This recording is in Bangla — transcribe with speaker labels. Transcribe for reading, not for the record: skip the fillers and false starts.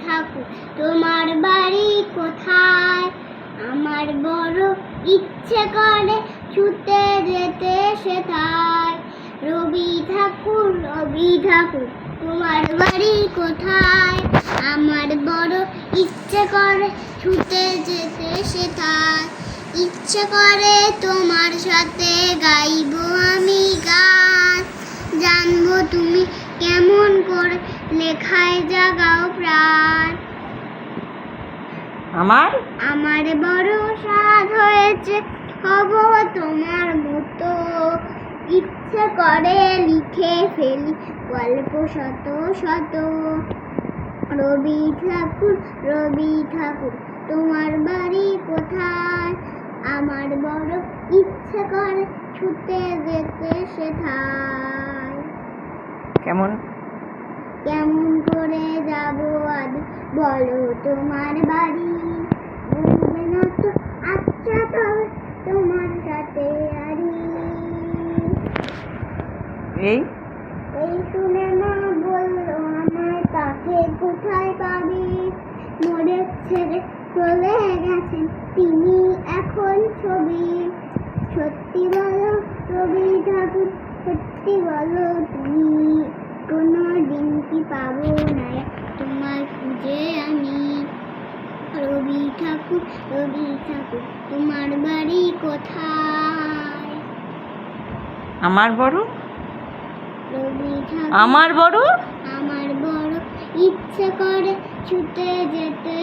Speaker 1: ঠাকুর তোমার বাড়ি কোথায়? আমার বড় ইচ্ছে করে ছুটে যেতে সেথায়। রবি ঠাকুর তোমার বাড়ি কোথায়? আমার বড় ইচ্ছে করে ছুটে যেতে সেথায়। ইচ্ছে করে তোমার সাথে গাইবো আমি গান, জানবো তুমি কেমন করে লেখায় জাগাও প্রাণ। আমার বড় সাধ হয়েছে হব তোমার মতো, ইচ্ছে করে লিখে ফেলি গল্প শত শত। রবি ঠাকুর তোমার বাড়ি কোথায়? আমার বড় ইচ্ছে করে ছুটে যেতে সেথায়।
Speaker 2: কেমন
Speaker 1: করে যাব আজ বলো তোমার বাড়ি? বলবে না তো আচ্ছা তবে তোমার সাথে আরি।
Speaker 2: এই
Speaker 1: শুনে মা বললো আমায় তাকে কোথায় পাবি? মোড়ে ছেড়ে চলে গেছেন তিনি এখন ছবি। সত্যি বলো রবি ঠাকুর, সত্যি বলো তুমি, কোনো দিন কি পাবো না তোমার খুঁজে আমি? রবি ঠাকুর তোমার বাড়ি কোথায়?
Speaker 2: আমার বড়
Speaker 1: আমার বড় ইচ্ছে করে ছুটে যেতে